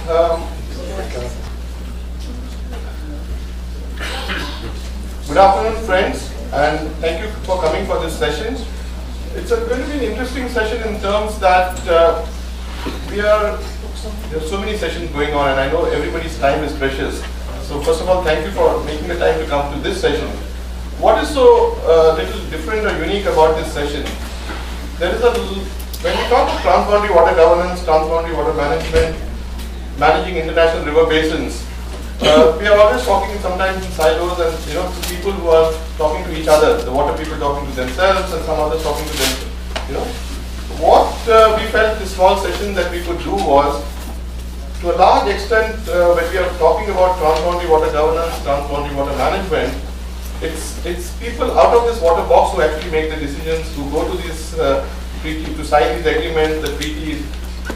Um, Good afternoon, friends, and thank you for coming for this session. It's going to be an interesting session in terms that there are so many sessions going on, and I know everybody's time is precious. So first of all, thank you for making the time to come to this session. What is so little different or unique about this session? There is when we talk of transboundary water governance, transboundary water management, managing international river basins, we are always talking sometimes in silos and to people who are talking to each other. The water people talking to themselves and some others talking to them. What we felt this small session that we could do was, to a large extent, when we are talking about transboundary water governance, transboundary water management, it's people out of this water box who actually make the decisions, who go to these to sign these agreements, the treaties.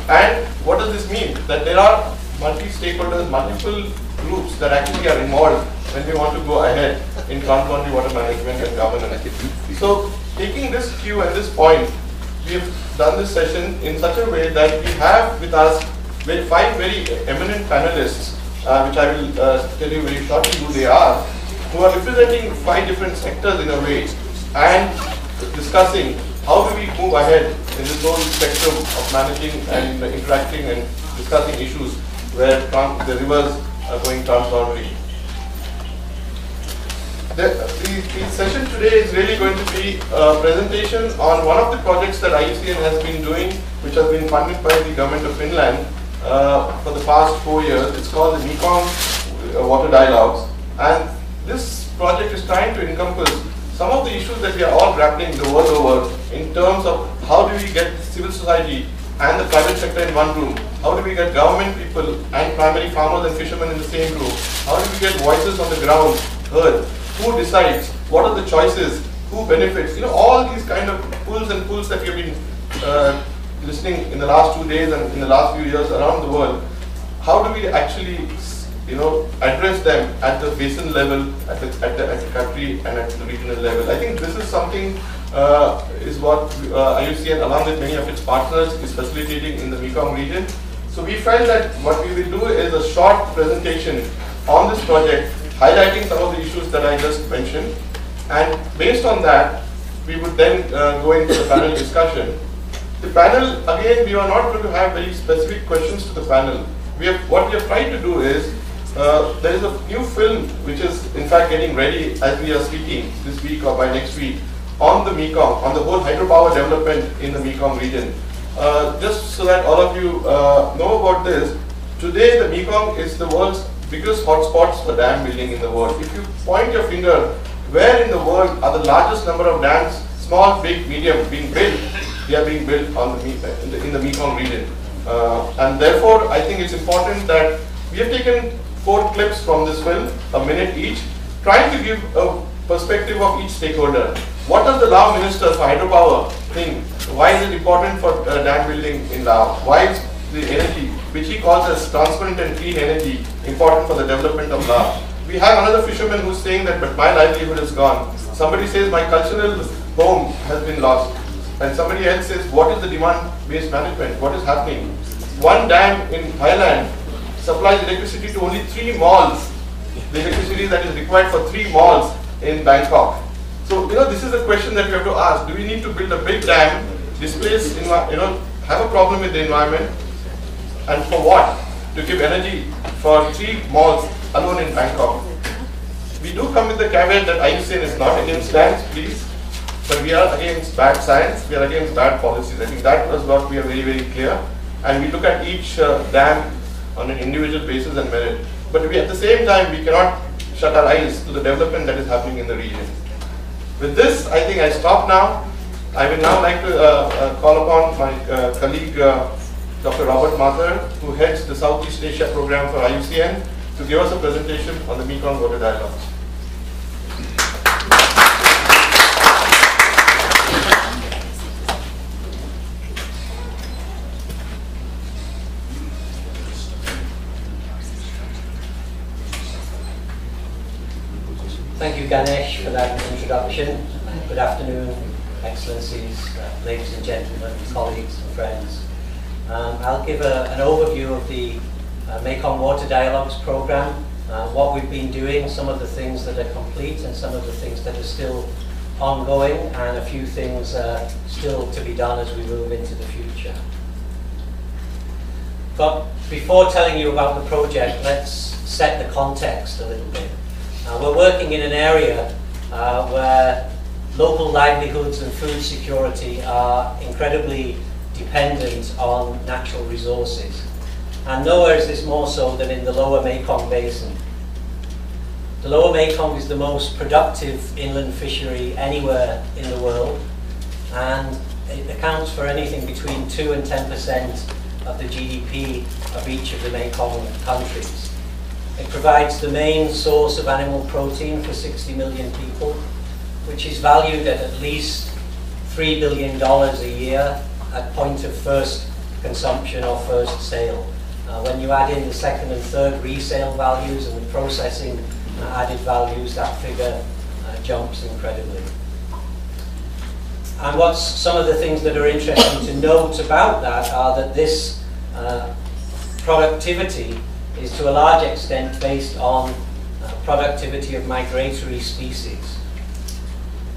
And what does this mean? That there are multi-stakeholders, multiple groups that actually are involved when we want to go ahead in transboundary water management and governance. So, taking this cue and this point, we have done this session in such a way that we have with us 5 very eminent panelists, which I will tell you very shortly who they are, who are representing 5 different sectors in a way, and discussing how do we move ahead in this whole spectrum of managing and interacting and discussing issues where the rivers are going transboundary. The session today is really going to be a presentation on one of the projects that IUCN has been doing, which has been funded by the government of Finland for the past 4 years. It's called the Mekong Water Dialogues, and this project is trying to encompass some of the issues that we are all grappling the world over in terms of how do we get civil society and the private sector in one room, how do we get government people and primary farmers and fishermen in the same room, how do we get voices on the ground heard, who decides, what are the choices, who benefits, all these kind of pulls and pulls that we have been listening in the last 2 days and in the last few years around the world. How do we actually address them at the basin level, at the country and at the regional level? I think this is something is what IUCN, along with many of its partners, is facilitating in the Mekong region. So we felt that what we will do is a short presentation on this project, highlighting some of the issues that I just mentioned, and based on that, we would then go into the panel discussion. The panel, again, we are not going to have very specific questions to the panel. What we have tried to do is, there is a new film which is in fact getting ready as we are speaking this week or by next week on the Mekong, on the whole hydropower development in the Mekong region. Just so that all of you know about this, today the Mekong is the world's biggest hotspots for dam building in the world. If you point your finger, where in the world are the largest number of dams, small, big, medium, being built, they are being built on in the Mekong region. And therefore, I think it's important that we have taken 4 clips from this film, a minute each, trying to give a perspective of each stakeholder. What does the Lao Minister for Hydropower think? Why is it important for dam building in Laos? Why is the energy, which he calls as transparent and clean energy, important for the development of Laos? We have another fisherman who's saying that, but my livelihood is gone. Somebody says my cultural home has been lost. And somebody else says, what is the demand-based management? What is happening? One dam in Thailand supplies electricity to only 3 malls. The electricity that is required for 3 malls in Bangkok. So, this is a question that we have to ask. Do we need to build a big dam, displace, have a problem with the environment, and for what? To give energy for 3 malls alone in Bangkok. We do come with the caveat that IUCN is not against dams, please, but we are against bad science, we are against bad policies. I think that was what we are very, very clear. And we look at each dam on an individual basis and merit. But at the same time, we cannot shut our eyes to the development that is happening in the region. With this, I think I stop now. I will now like to call upon my colleague, Dr. Robert Mathur, who heads the Southeast Asia program for IUCN, to give us a presentation on the Mekong Water Dialogues. Thank you, Ganesh, for that introduction. Good afternoon, Excellencies, ladies and gentlemen, colleagues and friends. I'll give an overview of the Mekong Water Dialogues program, what we've been doing, some of the things that are complete and some of the things that are still ongoing, and a few things still to be done as we move into the future. But before telling you about the project, let's set the context a little bit. We're working in an area where local livelihoods and food security are incredibly dependent on natural resources. And nowhere is this more so than in the lower Mekong Basin. The lower Mekong is the most productive inland fishery anywhere in the world, and it accounts for anything between 2 and 10% of the GDP of each of the Mekong countries. It provides the main source of animal protein for 60 million people, which is valued at least $3 billion a year at point of first consumption or first sale. When you add in the second and third resale values and the processing added values, that figure jumps incredibly. And what's some of the things that are interesting to note about that are that this productivity is to a large extent based on productivity of migratory species.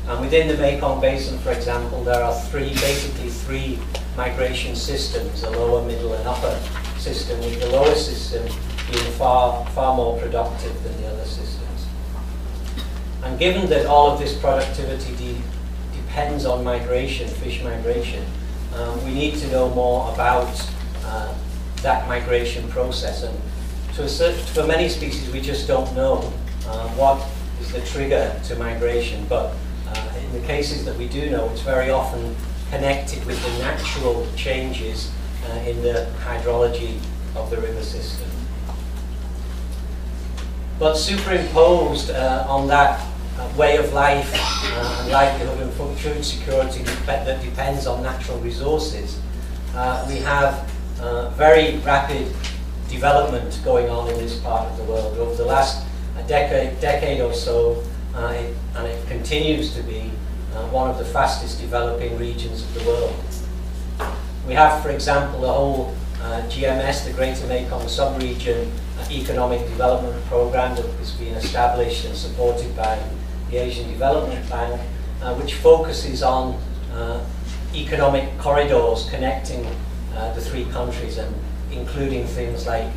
And within the Mekong Basin, for example, there are basically three migration systems, a lower, middle and upper system, with the lower system being far more productive than the other systems. And given that all of this productivity depends on migration, fish migration, we need to know more about that migration process. And for many species, we just don't know what is the trigger to migration. But in the cases that we do know, it's very often connected with the natural changes in the hydrology of the river system. But superimposed on that way of life and livelihood and food security that depends on natural resources, we have very rapid development going on in this part of the world. Over the last decade or so, and it continues to be one of the fastest developing regions of the world. We have, for example, the whole GMS, the Greater Mekong Subregion Economic Development Program that has been established and supported by the Asian Development Bank, which focuses on economic corridors connecting the three countries, and including things like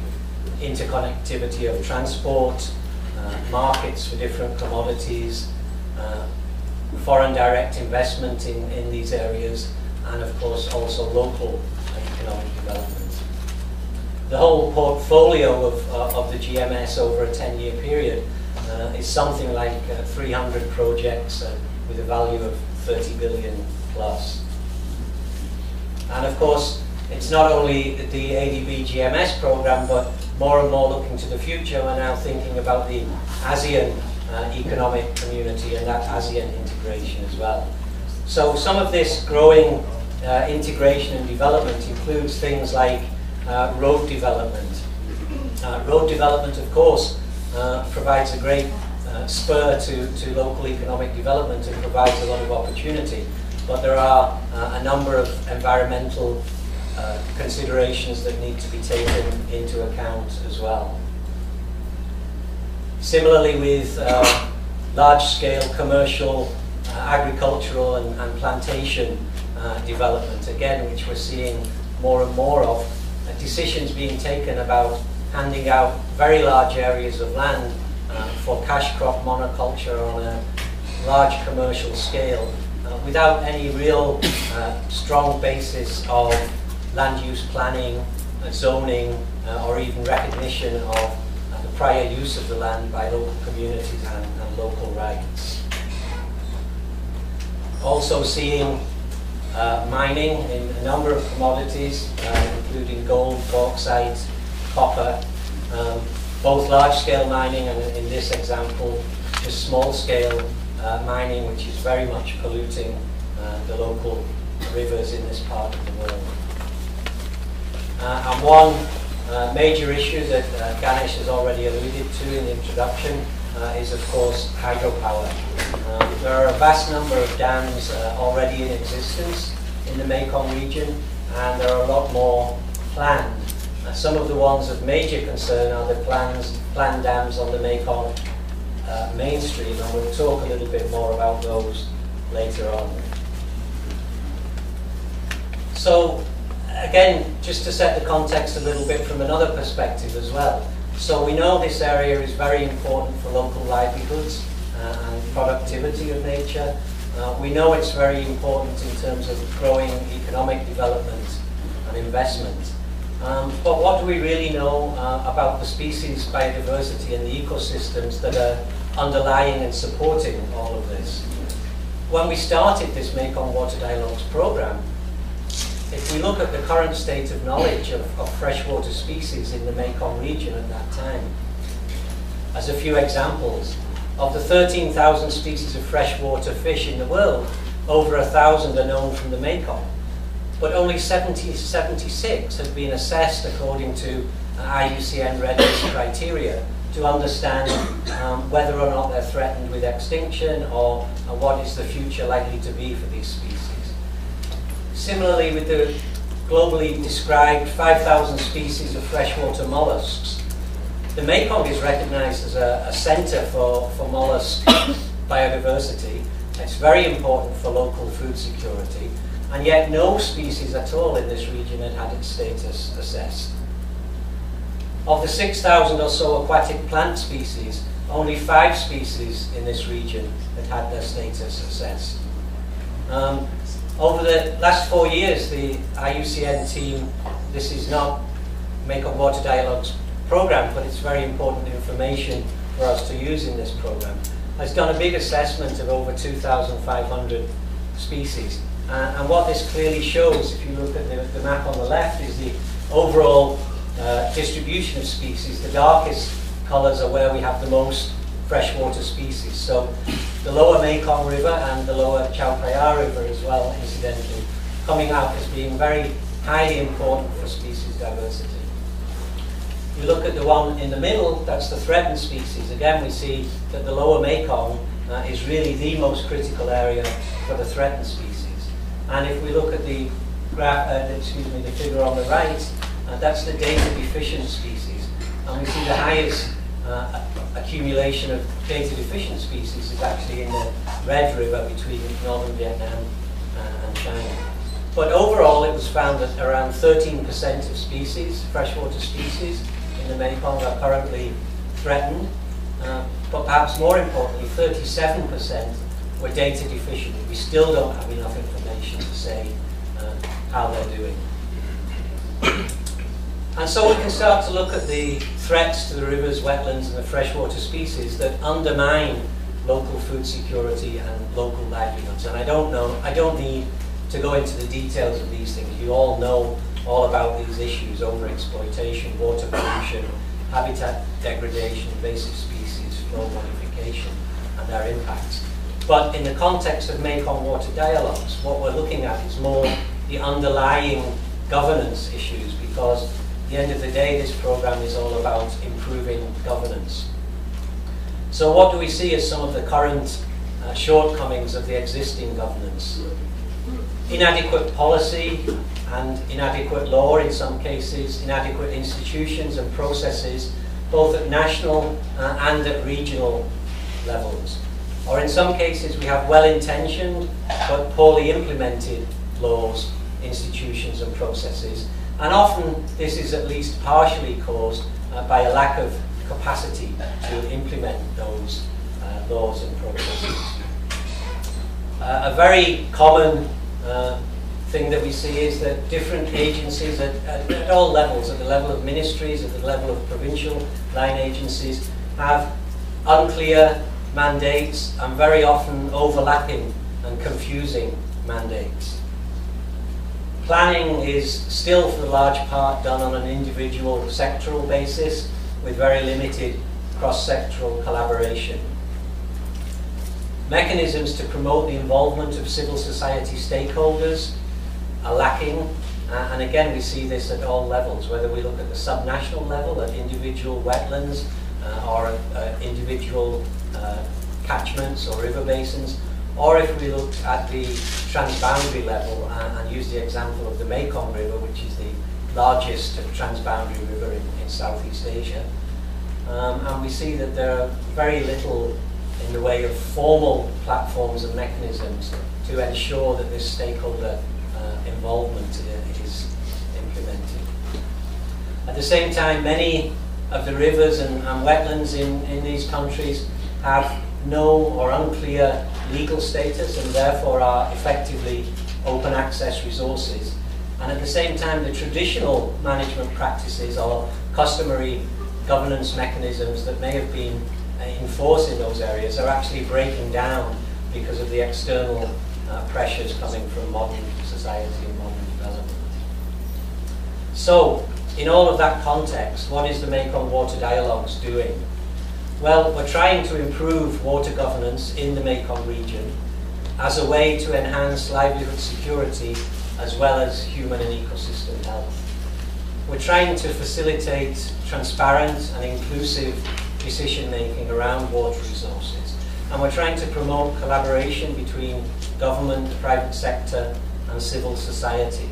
interconnectivity of transport, markets for different commodities, foreign direct investment in these areas, and of course also local economic development. The whole portfolio of the GMS over a 10-year period is something like 300 projects with a value of 30 billion plus. And of course, it's not only the ADB GMS program, but more and more looking to the future, we're now thinking about the ASEAN economic community and that ASEAN integration as well. So some of this growing integration and development includes things like road development. Road development, of course, provides a great spur to local economic development and provides a lot of opportunity. But there are a number of environmental considerations that need to be taken into account as well. Similarly with large-scale commercial, agricultural and plantation development, again, which we're seeing more and more of, decisions being taken about handing out very large areas of land for cash crop monoculture on a large commercial scale without any real strong basis of land use planning, zoning, or even recognition of the prior use of the land by local communities and local rights. Also seeing mining in a number of commodities, including gold, bauxite, copper, both large-scale mining and, in this example, just small-scale mining, which is very much polluting the local rivers in this part of the world. And one major issue that Ganesh has already alluded to in the introduction is, of course, hydropower. There are a vast number of dams already in existence in the Mekong region, and there are a lot more planned Some of the ones of major concern are the planned dams on the Mekong mainstream, and we'll talk a little bit more about those later on. So, again, just to set the context a little bit from another perspective as well. So we know this area is very important for local livelihoods and productivity of nature. We know it's very important in terms of growing economic development and investment. But what do we really know about the species biodiversity and the ecosystems that are underlying and supporting all of this? When we started this Mekong Water Dialogues program, if we look at the current state of knowledge of freshwater species in the Mekong region at that time, as a few examples, of the 13,000 species of freshwater fish in the world, over 1,000 are known from the Mekong. But only 76 have been assessed according to IUCN Red List criteria to understand whether or not they're threatened with extinction or what is the future likely to be for these species. Similarly, with the globally described 5,000 species of freshwater mollusks, the Mekong is recognized as a center for mollusk biodiversity. It's very important for local food security, and yet no species at all in this region had its status assessed. Of the 6,000 or so aquatic plant species, only 5 species in this region had their status assessed. Over the last 4 years, the IUCN team, this is not Mekong Water Dialogues program, but it's very important information for us to use in this program, has done a big assessment of over 2,500 species. And what this clearly shows, if you look at the map on the left, is the overall distribution of species. The darkest colours are where we have the most freshwater species. So the lower Mekong River and the lower Chao Phraya River as well, incidentally, coming out as being very highly important for species diversity. If you look at the one in the middle, that's the threatened species. Again, we see that the lower Mekong is really the most critical area for the threatened species. And if we look at the graph, the figure on the right, that's the data deficient species. And we see the highest accumulation of data deficient species is actually in the Red River between northern Vietnam and China. But overall, it was found that around 13% of species, freshwater species, in the Mekong are currently threatened. But perhaps more importantly, 37% were data deficient. We still don't have enough information to say how they're doing. And so we can start to look at the threats to the rivers, wetlands, and the freshwater species that undermine local food security and local livelihoods. And I don't need to go into the details of these things. You all know all about these issues: overexploitation, water pollution, habitat degradation, invasive species, flow modification, and their impacts. But in the context of Mekong Water Dialogues, what we're looking at is more the underlying governance issues, because at the end of the day, this program is all about improving governance. So what do we see as some of the current shortcomings of the existing governance? Inadequate policy and inadequate law in some cases, inadequate institutions and processes, both at national and at regional levels. Or in some cases, we have well-intentioned but poorly implemented laws, institutions and processes. And often this is at least partially caused by a lack of capacity to implement those laws and processes. A very common thing that we see is that different agencies at all levels, at the level of ministries, at the level of provincial line agencies, have unclear mandates and very often overlapping and confusing mandates. Planning is still, for the large part, done on an individual sectoral basis with very limited cross-sectoral collaboration. Mechanisms to promote the involvement of civil society stakeholders are lacking, and again we see this at all levels, whether we look at the subnational level, at individual wetlands, or at individual catchments or river basins, or if we look at the transboundary level and use the example of the Mekong River, which is the largest transboundary river in Southeast Asia. And we see that there are very little in the way of formal platforms and mechanisms to ensure that this stakeholder involvement is implemented. At the same time, many of the rivers and wetlands in these countries have no or unclear legal status and therefore are effectively open access resources. And at the same time, the traditional management practices or customary governance mechanisms that may have been in force in those areas are actually breaking down because of the external pressures coming from modern society and modern development. So, in all of that context, what is the Mekong Water Dialogues doing? Well, we're trying to improve water governance in the Mekong region as a way to enhance livelihood security as well as human and ecosystem health. We're trying to facilitate transparent and inclusive decision making around water resources, and we're trying to promote collaboration between government, private sector and civil society.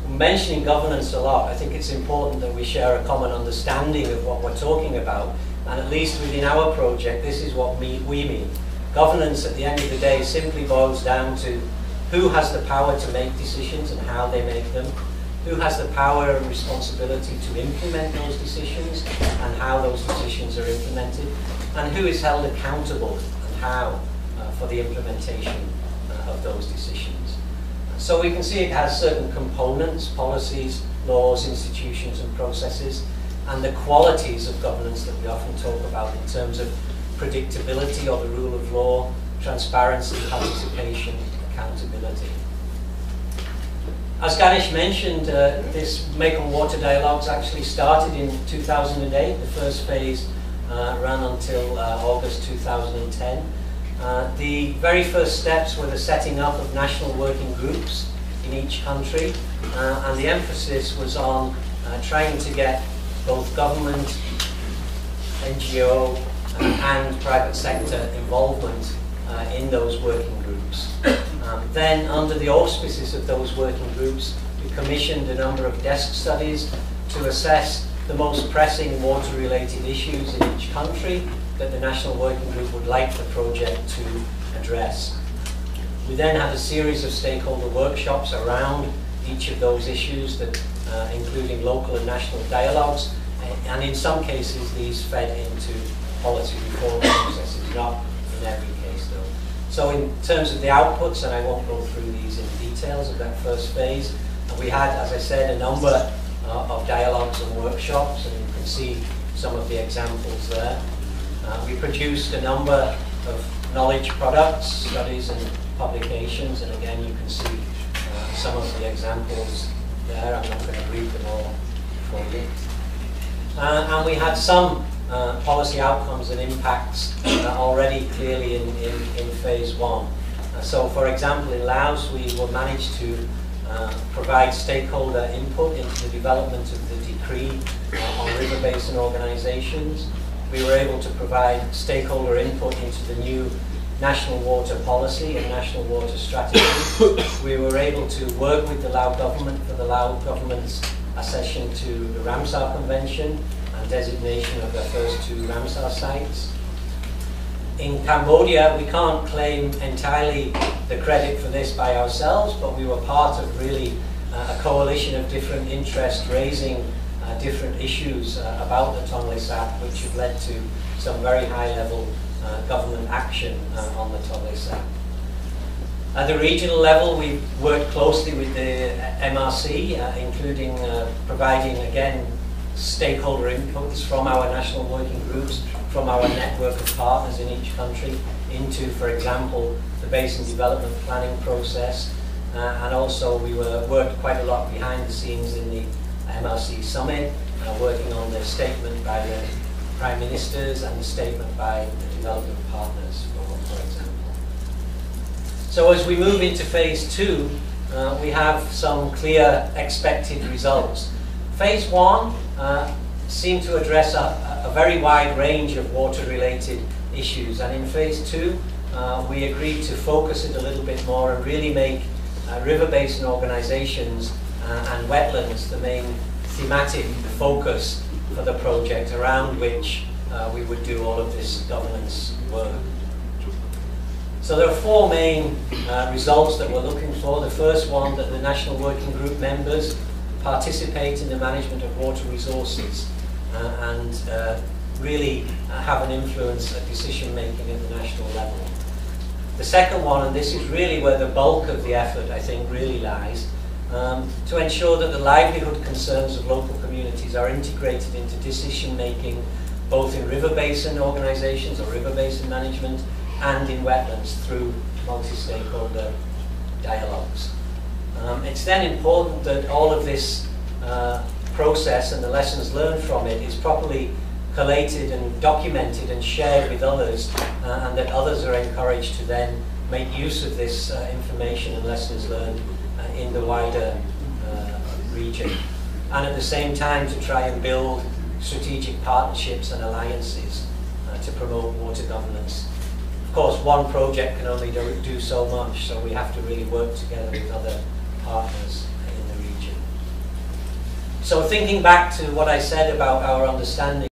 Mentioning governance a lot, I think it's important that we share a common understanding of what we're talking about, and at least within our project this is what we mean. Governance at the end of the day simply boils down to who has the power to make decisions and how they make them, who has the power and responsibility to implement those decisions and how those decisions are implemented, and who is held accountable and how for the implementation of those decisions. So we can see it has certain components, policies, laws, institutions and processes, and the qualities of governance that we often talk about in terms of predictability or the rule of law, transparency, participation, accountability. As Ganesh mentioned, this Mekong Water Dialogues actually started in 2008. The first phase ran until August 2010. The very first steps were the setting up of national working groups in each country, and the emphasis was on trying to get both government, NGO and private sector involvement in those working groups. Then, under the auspices of those working groups, we commissioned a number of desk studies to assess the most pressing water-related issues in each country that the National Working Group would like the project to address. We then had a series of stakeholder workshops around each of those issues, that, including local and national dialogues, and in some cases these fed into policy reform processes, not in every case though. So in terms of the outputs, and I won't go through these in details of that first phase, we had, as I said, a number of dialogues and workshops, and you can see some of the examples there. We produced a number of knowledge products, studies and publications, and again you can see some of the examples there. I'm not going to read them all for you. And we had some policy outcomes and impacts already clearly in phase one. So for example, in Laos we were managed to provide stakeholder input into the development of the decree on river basin organizations. We were able to provide stakeholder input into the new national water policy and national water strategy. We were able to work with the Lao government for the Lao government's accession to the Ramsar Convention and designation of their first 2 Ramsar sites. In Cambodia, we can't claim entirely the credit for this by ourselves, but we were part of really a coalition of different interests raising different issues about the Tonle Sap, which have led to some very high-level government action on the Tonle Sap. At the regional level, we worked closely with the MRC, including providing, again, stakeholder inputs from our national working groups, from our network of partners in each country, into, for example, the Basin Development Planning process. And also we worked quite a lot behind the scenes in the MRC Summit, working on the statement by the Prime Ministers and the statement by the development partners, for example. So as we move into phase 2, we have some clear expected results. Phase 1 seemed to address a very wide range of water-related issues, and in phase 2 we agreed to focus it a little bit more and really make river basin organisations and wetlands the main thematic focus for the project around which we would do all of this governance work. So there are four main results that we're looking for. The first one, that the National Working Group members participate in the management of water resources and really have an influence at decision making at the national level. The second one, and this is really where the bulk of the effort I think really lies, to ensure that the livelihood concerns of local communities are integrated into decision making both in river basin organisations or river basin management and in wetlands through multi-stakeholder dialogues. It's then important that all of this process and the lessons learned from it is properly collated and documented and shared with others, and that others are encouraged to then make use of this information and lessons learned in the wider region. And at the same time to try and build strategic partnerships and alliances to promote water governance. Of course, one project can only do so much, so we have to really work together with other partners in the region. So thinking back to what I said about our understanding